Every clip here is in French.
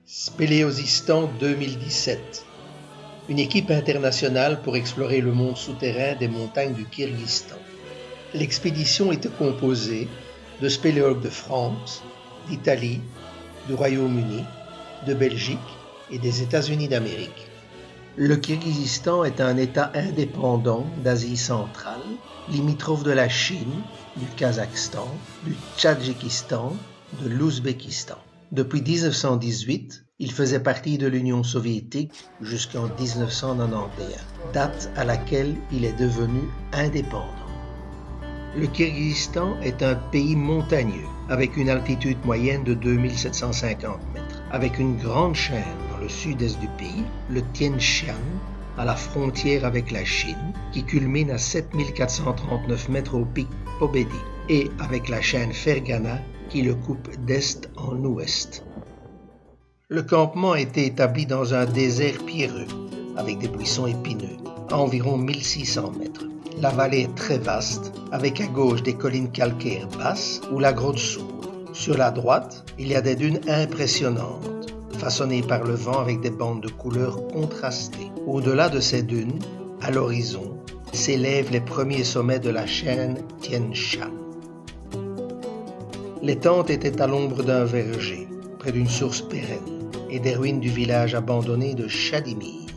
Spéléosistan 2017. Une équipe internationale pour explorer le monde souterrain des montagnes du Kirghizistan. L'expédition était composée de spéléologues de France, d'Italie, du Royaume-Uni, de Belgique et des États-Unis d'Amérique. Le Kirghizistan est un État indépendant d'Asie centrale, limitrophe de la Chine, du Kazakhstan, du Tadjikistan, de l'Ouzbékistan. Depuis 1918, il faisait partie de l'Union soviétique jusqu'en 1991, date à laquelle il est devenu indépendant. Le Kirghizistan est un pays montagneux, avec une altitude moyenne de 2750 mètres, avec une grande chaîne dans le sud-est du pays, le Tien Shan, à la frontière avec la Chine, qui culmine à 7439 mètres au pic Pobedi, et avec la chaîne Fergana, qui le coupe d'est en ouest. Le campement a été établi dans un désert pierreux, avec des buissons épineux, à environ 1600 mètres. La vallée est très vaste, avec à gauche des collines calcaires basses où la grotte s'ouvre. Sur la droite, il y a des dunes impressionnantes, façonnées par le vent avec des bandes de couleurs contrastées. Au-delà de ces dunes, à l'horizon, s'élèvent les premiers sommets de la chaîne Tien Shan. Les tentes étaient à l'ombre d'un verger, près d'une source pérenne, et des ruines du village abandonné de Chadimir.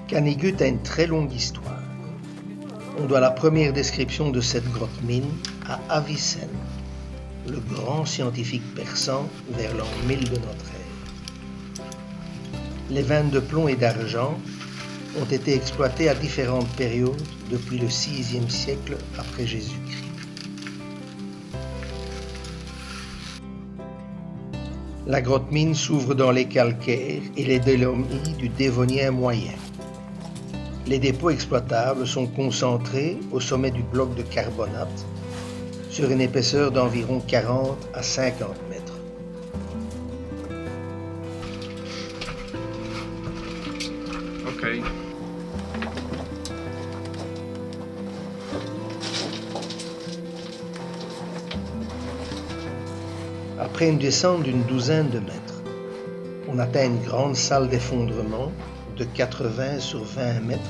Canigut a une très longue histoire. On doit la première description de cette grotte-mine à Avicenne, le grand scientifique persan vers l'an 1000 de notre ère. Les veines de plomb et d'argent ont été exploitées à différentes périodes depuis le VIe siècle après Jésus-Christ. La grotte-mine s'ouvre dans les calcaires et les dolomies du Dévonien moyen. Les dépôts exploitables sont concentrés au sommet du bloc de carbonate sur une épaisseur d'environ 40 à 50 mètres. Okay. Après une descente d'une douzaine de mètres, on atteint une grande salle d'effondrement de 80 sur 20 mètres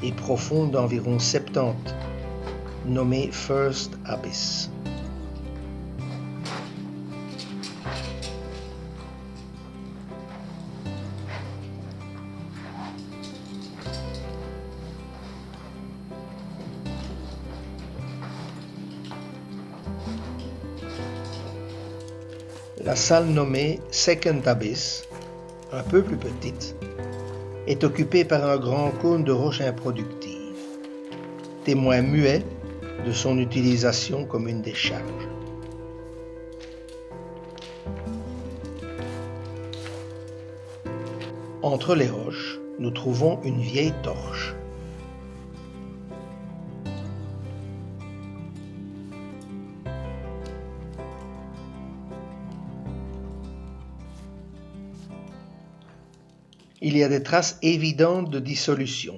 et profonde d'environ 70, nommée First Abyss. La salle nommée Second Abyss, un peu plus petite, est occupée par un grand cône de roche improductive, témoin muet de son utilisation comme une décharge. Entre les roches, nous trouvons une vieille torche. Il y a des traces évidentes de dissolution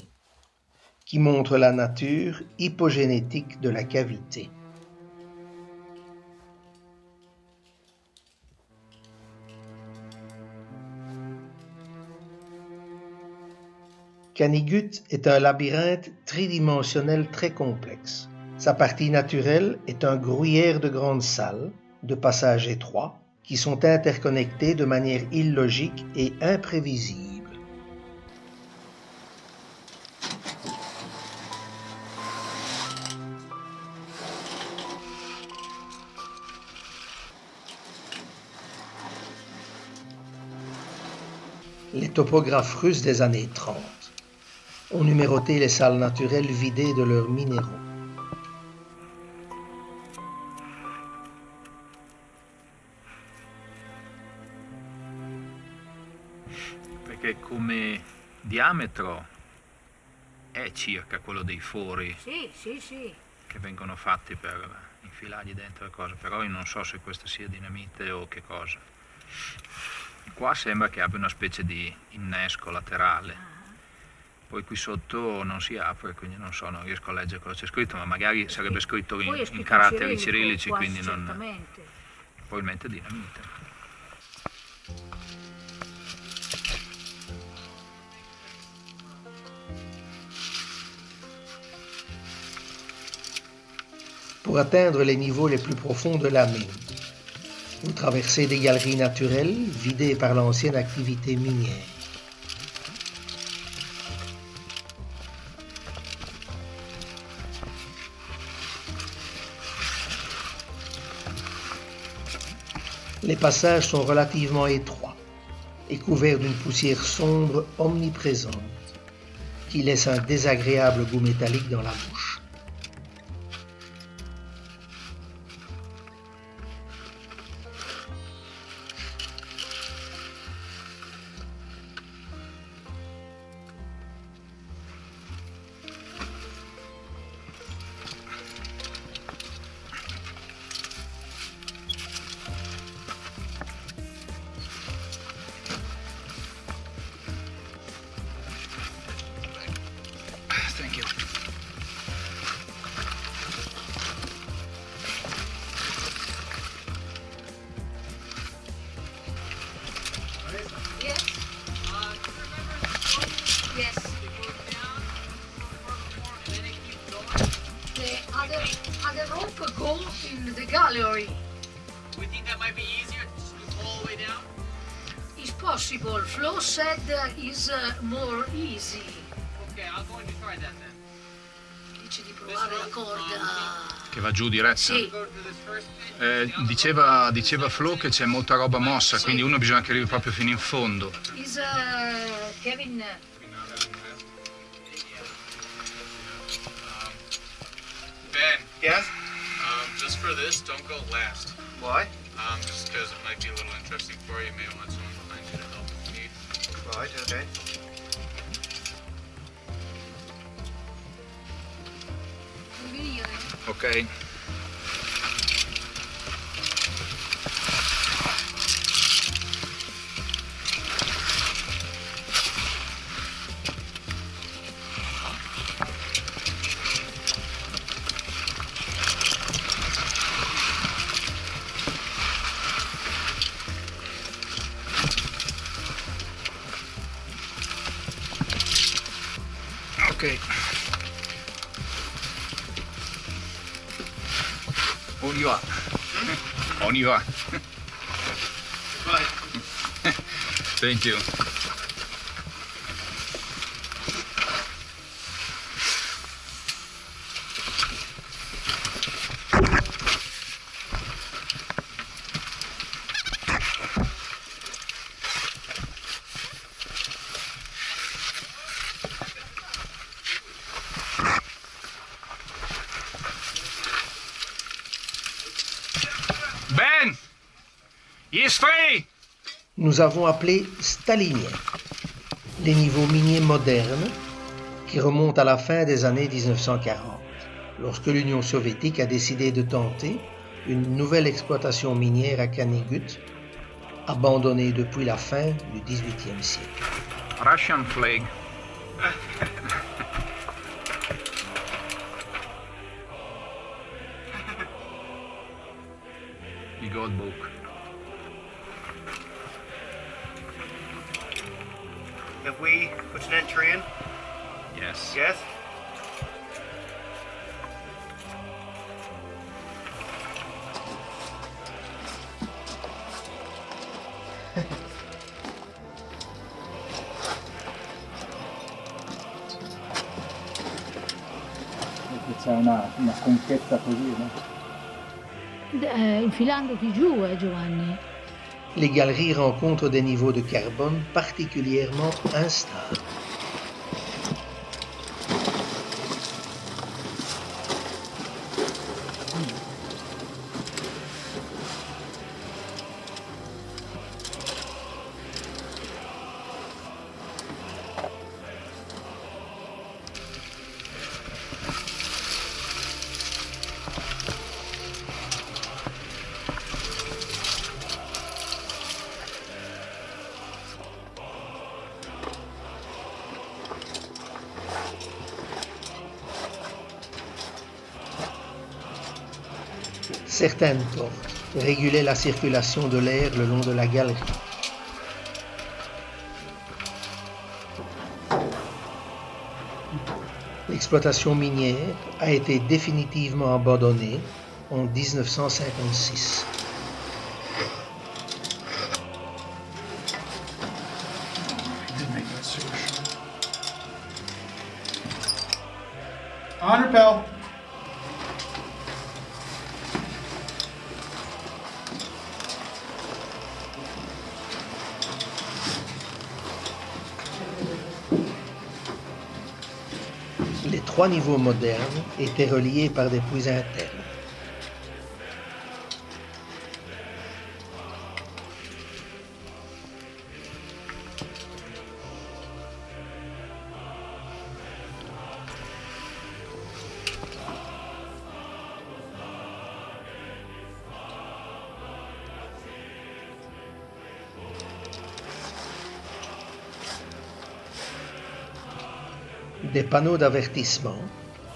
qui montrent la nature hypogénétique de la cavité. Canigut est un labyrinthe tridimensionnel très complexe. Sa partie naturelle est un gruyère de grandes salles, de passages étroits, qui sont interconnectés de manière illogique et imprévisible. Les topographes russes des années 30 ont numéroté les salles naturelles vidées de leurs minéraux. perché come diametro è circa quello dei fori Sì, sì, sì. che vengono fatti per infilargli dentro le cose, però io non so se questo sia dinamite o che cosa. Qua sembra che abbia una specie di innesco laterale. Poi qui sotto non si apre, quindi non so, non riesco a leggere cosa c'è scritto, ma magari sarebbe scritto Poi è in scritto caratteri cirillico, cirillici, quasi quindi non, certamente. probabilmente dinamite. Pour atteindre les niveaux les plus profonds de la mine, vous traversez des galeries naturelles vidées par l'ancienne activité minière. Les passages sont relativement étroits et couverts d'une poussière sombre omniprésente qui laisse un désagréable goût métallique dans la bouche. Thank you. Yes. Yes. The other rope go in the gallery. We think that might be easier to just move all the way down? It's possible. Flo said is more easy. Okay, I'll go in to try that then. Dice di provare la corda. Che va giù diretta? Sì. Go to this first bit. Diceva Flo che c'è molta roba mossa, quindi uno bisogna che arrivi proprio fino in fondo. Is Kevin. Ben, Yes? just for this, don't go last. Why? Just because it might be a little interesting for you. You may want someone behind you to help if you need. Right, okay. Ok. Ok. On y va. On y va. Right. Thank you. Ben! He's free! Nous avons appelé staliniens les niveaux miniers modernes qui remontent à la fin des années 1940, lorsque l'Union soviétique a décidé de tenter une nouvelle exploitation minière à Kanigut, abandonnée depuis la fin du XVIIIe siècle. Russian flag. The God book. Have we put an entry in? Yes. Yes? C'è una conchetta così, no? Infilandoti giù, Giovanni. Les galeries rencontrent des niveaux de carbone particulièrement instables. Certaines portes régulaient la circulation de l'air le long de la galerie. L'exploitation minière a été définitivement abandonnée en 1956. On rappel. Les 3 niveaux modernes étaient reliés par des puits internes. Des panneaux d'avertissement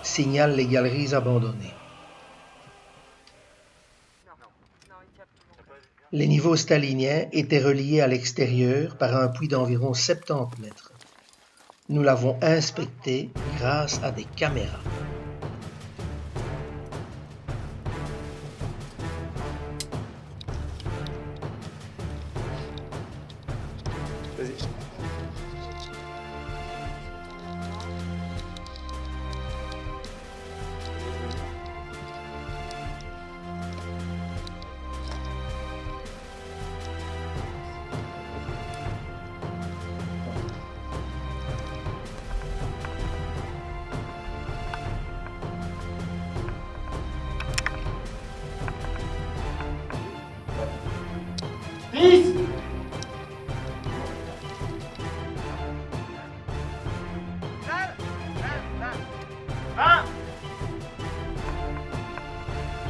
signalent les galeries abandonnées. Les niveaux staliniens étaient reliés à l'extérieur par un puits d'environ 70 mètres. Nous l'avons inspecté grâce à des caméras.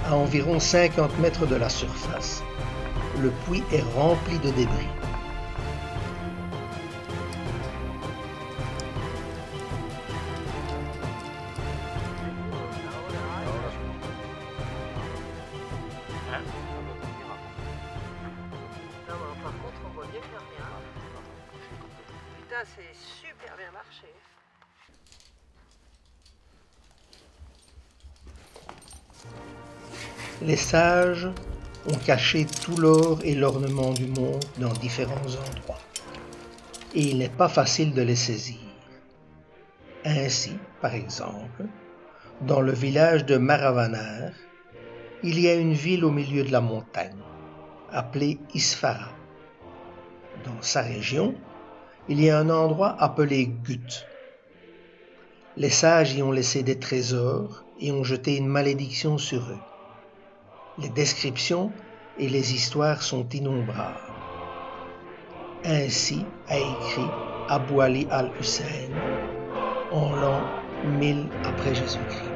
À environ 50 mètres de la surface, le puits est rempli de débris. Par contre, on voit bien qu'il n'y a rien. Putain, c'est super bien marché. Les sages ont caché tout l'or et l'ornement du monde dans différents endroits, et il n'est pas facile de les saisir. Ainsi, par exemple, dans le village de Maravanar, il y a une ville au milieu de la montagne, appelée Isfara. Dans sa région, il y a un endroit appelé Gut. Les sages y ont laissé des trésors et ont jeté une malédiction sur eux. Les descriptions et les histoires sont innombrables. Ainsi a écrit Abou Ali al-Hussein en l'an 1000 après Jésus-Christ.